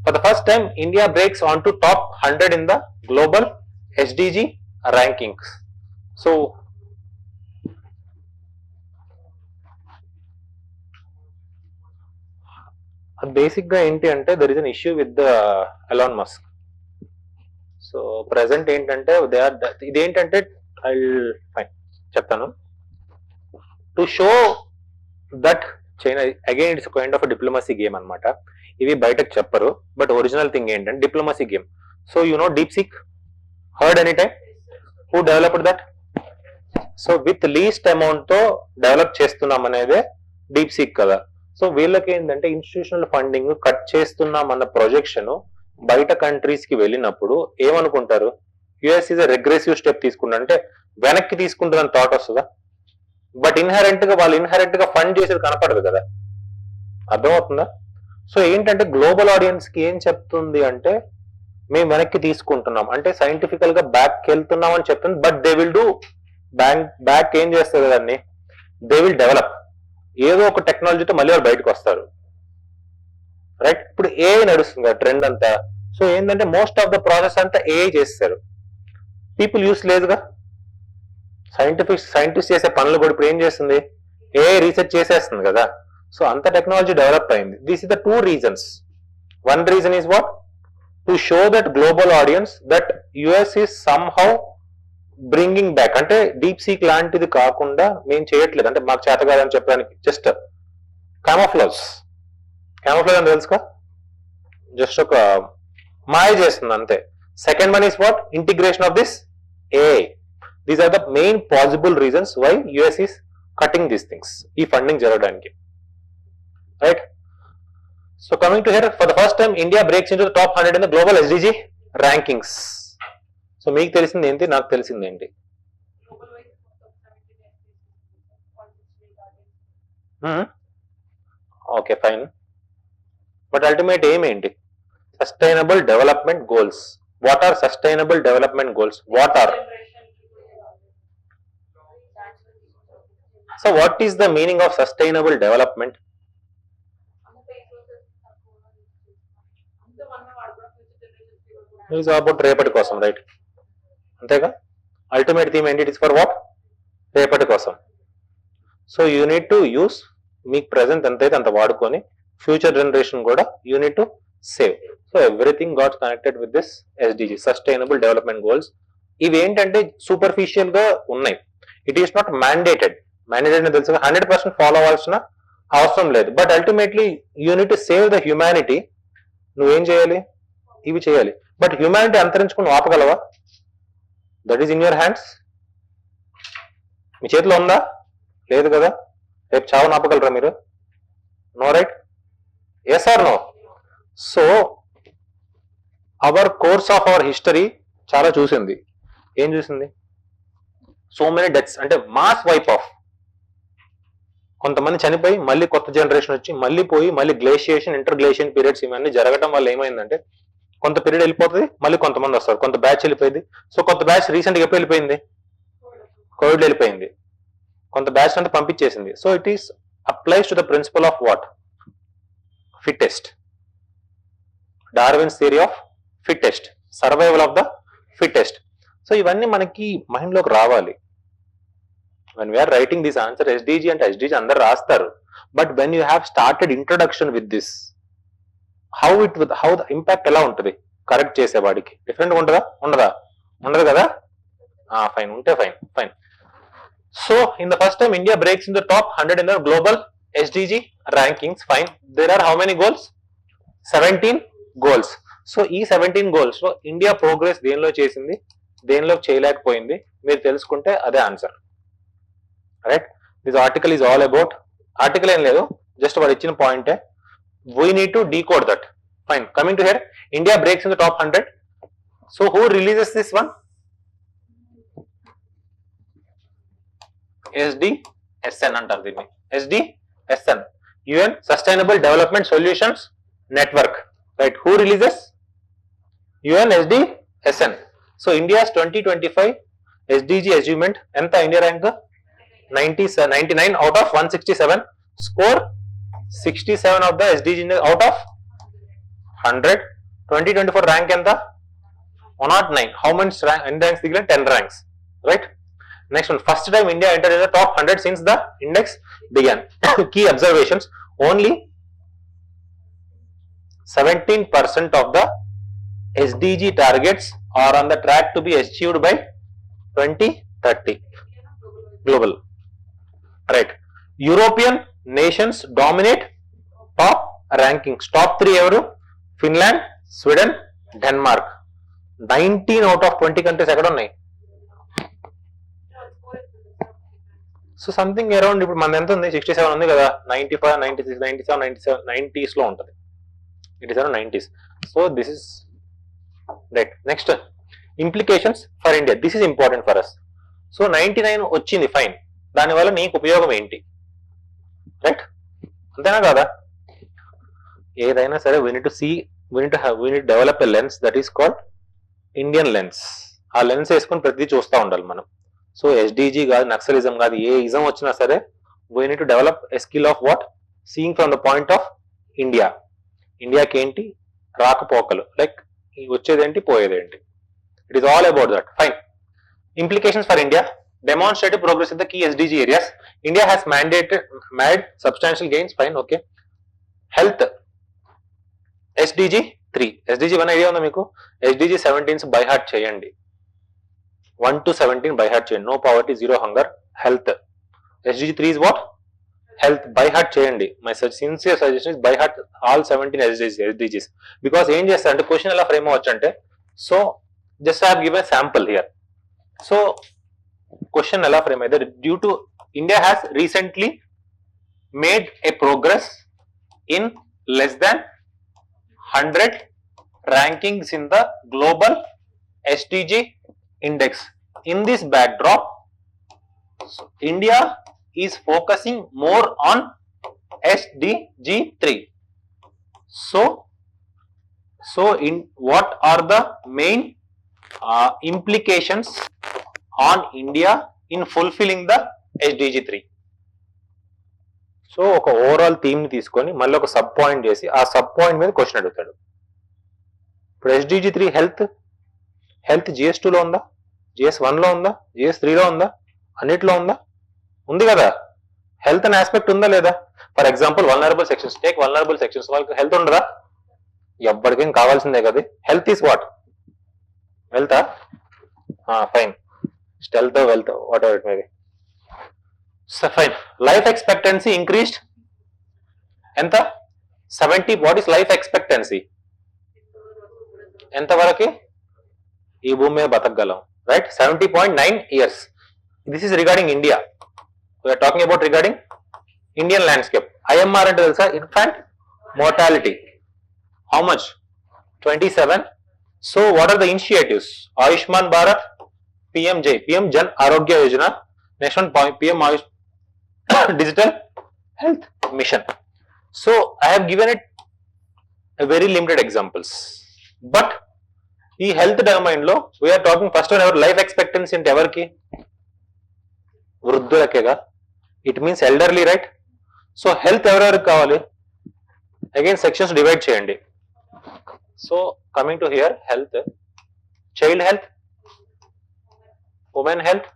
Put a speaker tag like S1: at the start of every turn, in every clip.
S1: For the first time, India breaks onto top 100 in the global SDG rankings. So, basic గా ఏంటి అంటే there is an issue with the Elon Musk. So present ఏంటంటే ఇదేంటంటే I fine చెప్తాను. To show that China again it's kind of diplomacy game అనమాట. ఇవి బయటకు చెప్పరు, బట్ ఒరిజినల్ థింగ్ ఏంటంటే diplomacy game. So you know DeepSeek, heard any time? Who developed that? So with least amount తో develop చేస్తున్నాం అనేదే deep seek కదా. So వీళ్ళకి ఏంటంటే ఇన్స్టిట్యూషనల్ ఫండింగ్ కట్ చేస్తున్నాం అన్న ప్రొజెక్షన్ బయట కంట్రీస్ కి వెళ్ళినప్పుడు ఏమనుకుంటారు? యుఎస్ ఈజ్ రెగ్రెసివ్ స్టెప్ తీసుకుంటారు అంటే వెనక్కి తీసుకుంటుందని థాట్ వస్తుందా? బట్ ఇన్హెరెంట్ గా వాళ్ళు ఇన్హెరెంట్ గా ఫండ్ చేసేది కనపడదు కదా. అర్థమవుతుందా? సో ఏంటంటే గ్లోబల్ ఆడియన్స్ కి ఏం చెప్తుంది అంటే మేము వెనక్కి తీసుకుంటున్నాం అంటే సైంటిఫికల్ గా బ్యాక్ వెళ్తున్నాం అని చెప్తుంది. But they will do back ఏం చేస్తారు దాన్ని? దే విల్ డెవలప్ ఏదో ఒక టెక్నాలజీతో మళ్ళీ వాళ్ళు బయటకు వస్తారు. రైట్? ఇప్పుడు ఏఐ నడుస్తుంది కదా ట్రెండ్ అంతా. సో ఏంటంటే మోస్ట్ ఆఫ్ ద ప్రాసెస్ అంతా ఏఐ చేస్తారు. పీపుల్ యూస్ లేదుగా. సైంటిస్ట్ చేసే పనులు కూడా ఇప్పుడు ఏం చేస్తుంది? ఏఐ రీసెర్చ్ చేసేస్తుంది కదా. సో అంత టెక్నాలజీ డెవలప్ అయింది. This is the two reasons. One reason is what? To show that global audience that US is somehow bringing back. అంటే డీప్ సీక్ లాంటిది కాకుండా మేము చేయట్లేదు అంటే మాకు చేత కాదని చెప్పడానికి జస్ట్ కామోఫ్లాజ్ అని తెలుసుగా, జస్ట్ ఒక మాయ చేస్తుంది అంతే. Second one is what? Integration of this AI. These are the main possible reasons why US is cutting these things, ఈ ఫండింగ్ జరగడానికి. Right? So coming to here, for the first time India breaks into the top 100 in the global SDG rankings. So మీకు తెలిసింది ఏంటి, నాకు తెలిసింది ఏంటి? Okay fine, but ultimate aim ఏంటి? Sustainable development goals. What are sustainable development goals? What are? So what is the meaning of sustainable development? Is about రేపటి కోసం, right? అంతేగా? అల్టిమేట్ థీమ్ ఏంటి? It is for what? రేపటి కోసం. So you need to use, మీకు present ఎంతైతే అంత వాడుకొని ఫ్యూచర్ జనరేషన్ కూడా you need to save. So everything got connected with this SDG, sustainable development goals. ఇవి ఏంటంటే సూపర్ఫిషియల్ గా ఉన్నాయి. It is not mandated. Mandated అని తెలుసు 100% ఫాలో అవ్వాల్సిన అవసరం లేదు. But ultimately you need to save the humanity. నువ్వేం చేయాలి? ఇవి చేయాలి. బట్ హ్యుమానిటీ అంతరించుకుని ఆపగలవా? That is in your hands. మీ చేతిలో ఉందా? లేదు కదా. రేపు చావును ఆపగలరా మీరు? No, right? Yes or no? So our course of our history చాలా చూసింది. ఏం చూసింది? సో మెనీ డెత్స్, అంటే మాస్ వైప్ ఆఫ్. కొంతమంది చనిపోయి మళ్ళీ కొత్త జనరేషన్ వచ్చి మళ్ళీ పోయి మళ్ళీ గ్లేషియేషన్, ఇంటర్ గ్లేషియన్ పీరియడ్స్ ఇవన్నీ జరగడం వల్ల ఏమైందంటే కొంత పీరియడ్ వెళ్ళిపోతుంది, మళ్ళీ కొంతమంది వస్తారు, కొంత బ్యాచ్ వెళ్ళిపోయింది. సో కొంత బ్యాచ్ రీసెంట్గా ఎప్పుడు వెళ్ళిపోయింది? కోవిడ్ వెళ్ళిపోయింది. కొంత బ్యాచ్ అంతా పంపించేసింది. So it is applies to the principle of what? Fittest. Darwin's theory of fittest, survival of the fittest. So ఇవన్నీ మనకి మైండ్ లోకి రావాలి. when we are writing this answer SDG అంటే SDG అందరు రాస్తారు. But when you have started introduction with this, how the impact ఎలా ఉంటుంది correct చేసేవాడికి? డిఫరెంట్ ఉంటుందా? ఉండదు కదా. ఫైన్, ఉంటే fine. So in the first time India breaks in the top 100 in the global SDG rankings. Fine. There are how many goals? 17 goals. So ఈ 17 goals లో India progress దేనిలో చేసింది, దేనిలో చేయలేకపోయింది మీరు తెలుసుకుంటే అదే answer. Right? This article is all about, article ఏం లేదు, జస్ట్ వాడు ఇచ్చిన పాయింటే. We need to decode that. Fine. Coming to here, India breaks in the top 100. So who releases this one? SDSN అంటారు దీన్ని. SDSN, UN sustainable development solutions network. Right? Who releases? UN SDSN. So India's 2025 SDG achievement ఎంత? India rank 99 out of 167. Score 67 of the SDG out of 100. 2024 rank ఎంత 109. How many ranks దిగిన 10 ranks, right? Next one, first time India entered in the top 100 since the index began. Key observations, only 17% of the SDG targets are on the track to be achieved by 2030 global, right? European nations dominate top rankings. Top 3 evaru? Finland, Sweden, Denmark. 19 out of 20 countries ఎక్కడ ఉన్నాయి? So something around ఇప్పుడు మన ఎంత ఉంది 67 ఉంది కదా, 95, 96, 97, 97, 90s లో ఉంటుంది. It is around 90s. So this is right. Next implications for India. This is important for us. So 99 వచ్చింది, ఫైన్. దానివల్ల నీకు ఉపయోగం ఏంటి, రైట్? అంతేనా కదా? ఏదైనా సరే we need to develop a lens that is called Indian lens. ఆ లెన్స్ వేసుకొని ప్రతిదీ చూస్తూ ఉండాలి మనం. సో ఎస్డిజి కాదు, నక్సలిజం కాదు, ఏ ఇజం వచ్చినా సరే we need to develop a skill of what, seeing from the point of India. ఇండియాకి ఏంటి రాకపోకలు, లైక్ వచ్చేదేంటి పోయేదేంటి, it is all about that. Fine. Implications for India. Demonstrated progress in the key SDG areas. India has made substantial gains. Fine, okay. Health. SDG 3. SDG 1 idea ఉందా మీకు? SDG 17 by heart చేయండి. 1 to 17 by heart చేయండి. No poverty, zero hunger, health. SDG 3 is what? Health. By heart చేయండి. My sincere suggestion is by heart all 17 SDGs. Because ఏం చేస్తా అంటే question ఎలా frame అవ్వచ్చు అంటే, so just I have given a sample here. So question ఎలా frame అయితే, due to India has recently made A progress in less than 100 rankings in the global SDG index. In this backdrop, India is focusing more on SDG 3. So in what are the main implications on India in fulfilling the SDG 3? So ఒక overall theme ని తీసుకొని మళ్ళీ ఒక sub point చేసి ఆ sub point మీద question అడుగుతాడు. ఇప్పుడు SDG 3 హెల్త్ GS 2 లో ఉందా, GS 1 లో ఉందా, GS 3 లో ఉందా, అన్నిట్లో ఉందా? ఉంది కదా. హెల్త్ అనే ఆస్పెక్ట్ ఉందా లేదా? For example vulnerable sections, take vulnerable sections, వాళ్ళకి హెల్త్ ఉండదా? ఎవ్వరికేం కావాల్సిందే కదా. Health is what? వెల్తా? Fine. Stealth, wealth, whatever it may be. So fine. Life expectancy increased. ఎంత? 70. What is life expectancy? ఎంత వరకు ఈ భూమి మీద బతకగలం, right? 70.9 years. This is regarding India. We are talking about regarding Indian landscape. IMR అంటే తెలుసా? Infant mortality. How much? 27. So what are the initiatives? Ayushman Bharat, PM Jan Arogya Yojana. Next one, PM Ayush Digital Health Mission. So I have given it a very limited examples, but ఈ health domain లో we are talking first on ever life expectancy అంటే ఎవరికి? వృద్ధులకేగా. It means elderly, right? So health ఎవరెవరికి కావాలి? Again sections divide చేయండి. So coming to here, health, child health, women health,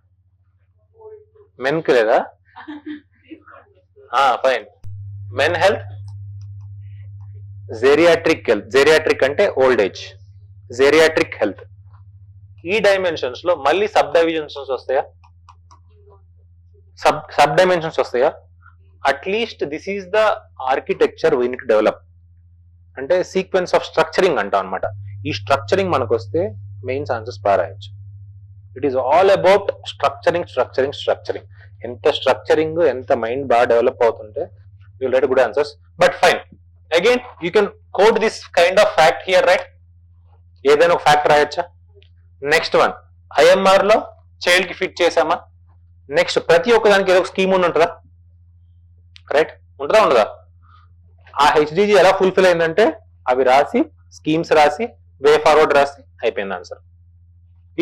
S1: men కి లేదా? ఫైన్. Men health, geriatric health. Geriatric అంటే ఓల్డ్ ఏజ్. Geriatric health. ఈ డైమెన్షన్స్ లో మళ్ళీ సబ్ డైవిజన్స్ వస్తాయా? సబ్ డైమెన్షన్స్ వస్తాయా? At least this is the architecture we need to develop. అంటే సీక్వెన్స్ ఆఫ్ స్ట్రక్చరింగ్ అంటాం అనమాట. ఈ స్ట్రక్చరింగ్ మనకు వస్తే మెయిన్స్ ఆన్సర్స్ పారాయచ్చు. It is all about structuring. ఎంత స్ట్రక్చరింగ్, ఎంత మైండ్ బాగా డెవలప్ అవుతుంటే you will write good answers. But fine, again you can code this kind of fact here, right? ఏదైనా ఒక ఫ్యాక్ట్ రాయొచ్చా? నెక్స్ట్ వన్, ఐఎంఆర్ లో child కి ఫిట్ చేసామా? నెక్స్ట్ ప్రతి ఒక్క దానికి ఏదో ఒక స్కీమ్ ఉంటుందా, రైట్? ఉంటుందా ఉండదా? ఆ హెచ్డిజి ఎలా ఫుల్ఫిల్ అయిందంటే అవి రాసి, స్కీమ్స్ రాసి, వే ఫార్వర్డ్ రాసి అయిపోయింది answer.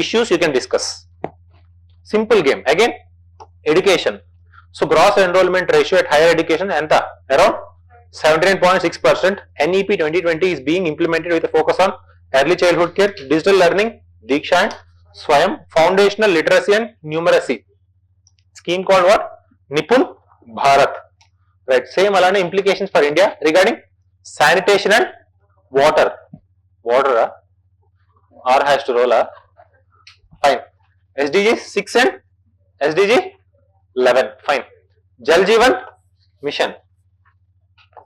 S1: Issues you can discuss. Simple game. Again, education. So gross enrollment ratio at higher education enta? Around 17.6%. NEP 2020 is being implemented with a focus on early childhood care, digital learning, Diksha and Swayam, foundational literacy and numeracy. Scheme called what? Nipun Bharat. Right. Same alane implications for India regarding sanitation and water. Water, R has to roll. Fine. SDG 6 and SDG 11. Fine. Jal Jeevan Mission.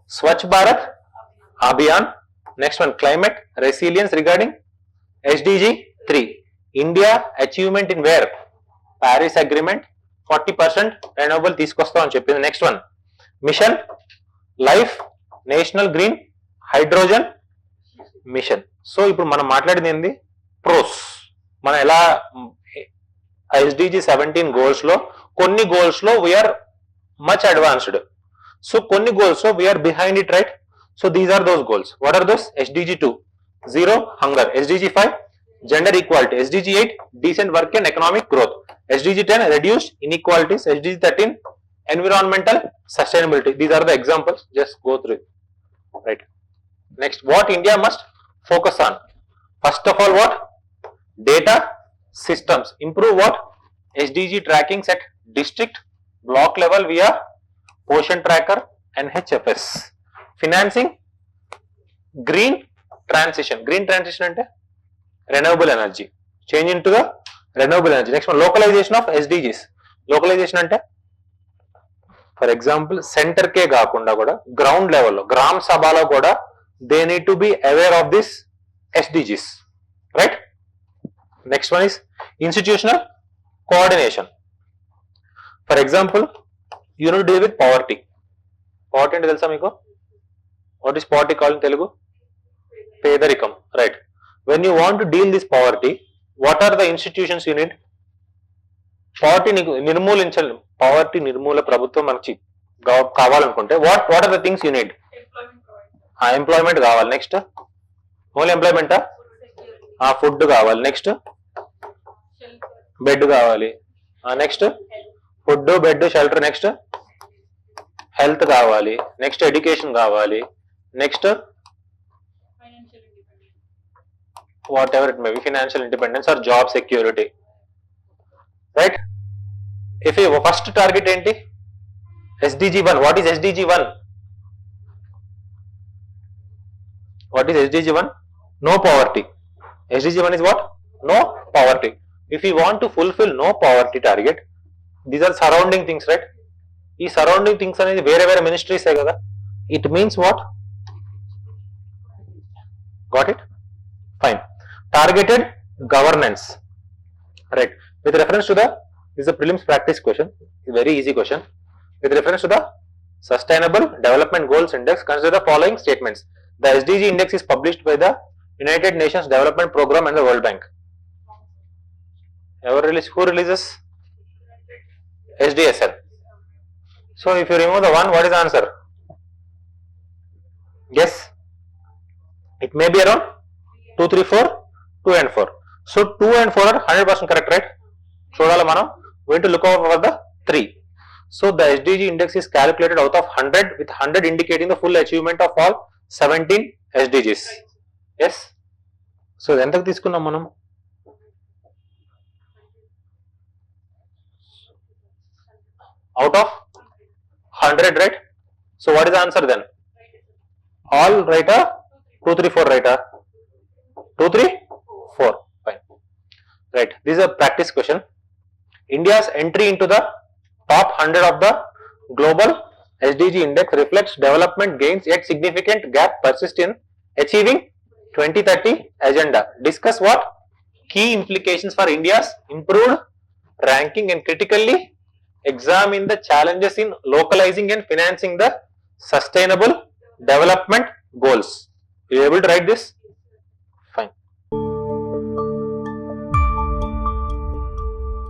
S1: Swachh Bharat Abhiyan. Next one, climate resilience regarding SDG 3. India achievement in where? Paris Agreement. 40% renewable తీసుకొస్తాం అని చెప్పింది. Next one mission life national green hydrogen mission. So ఇప్పుడు మనం మాట్లాడింది ఏంది? Pros. మనం ఎలా SDG 17 goals లో కొన్ని గోల్స్ లో వీఆర్ మచ్ అడ్వాన్స్డ్, సో కొన్ని గోల్స్ లో we are behind it, right? So these are those goals. What are those? SDG 2 zero hunger, SDG 5 gender equality, SDG 8 decent work and economic growth, SDG 10 reduced inequalities, SDG 13 environmental sustainability. These are the examples, just go through it, right? Next, what India must focus on? First of all, what? Data systems. Improve what? SDG trackings at district block level via Ocean Tracker and HFS. Financing green transition. Green transition ante renewable energy, change into the renewable energy. Next one, localization of SDGs. Localization ante for example center ke gaakunda kuda ground level lo gram sabha lo kuda they need to be aware of this SDGs, right? Next one is institutional coordination. For example, you need to deal with poverty. Poverty ante telusa meeku? What is poverty called in Telugu? Pedarikam, right? When you want to deal this poverty, what are the institutions you need? Poverty నిర్మూలించాలి, poverty నిర్మూల ప్రభుత్వం మనకి కావాలనుకుంటే what are the things you need? Employment కావాలి. Next only ఎంప్లాయ్మెంటా? Food కావాలి. Next bed కావాలి. Next food, bed, shelter. Next health కావాలి. నెక్స్ట్ ఎడ్యుకేషన్ కావాలి. Next whatever it may be, financial independence or job security, right? If you first target enti SDG 1. What is SDG 1? What is SDG 1? No poverty. SDG 1 is what? No poverty. If you want to fulfill no poverty target, these are surrounding things, right? ఈ surrounding things అనేది వేరే వేరే మినిస్ట్రీసే కదా. It means what? Got it? Fine. Targeted governance, right? With reference to the, this is a prelims practice question, very easy question. With reference to the Sustainable Development Goals Index, consider the following statements. The SDG index is published by the United Nations Development Program and the World Bank. Who releases? SDSL. So if you remove the one, what is the answer? Guess. It may be around 2, 3, 4. 2 and 4. So 2 and 4 are 100% correct, right? చూడాలి మనం. We need to look over for the 3. So the SDG index is calculated out of 100, with 100 indicating the full achievement of all 17 SDGs. Yes. So ఎంతకు తీసుకున్నాం మనం? Out of 100, right? So what is the answer then? All right? 2, 3, 4 right? 2, 3, 4. Fine. Right. This is a practice question. India's entry into the top 100 of the global SDG index reflects development gains, yet significant gap persists in achieving 2030 agenda. Discuss what? Key implications for India's improved ranking and critically examine the challenges in localizing and financing the sustainable development goals. Are you able to write this?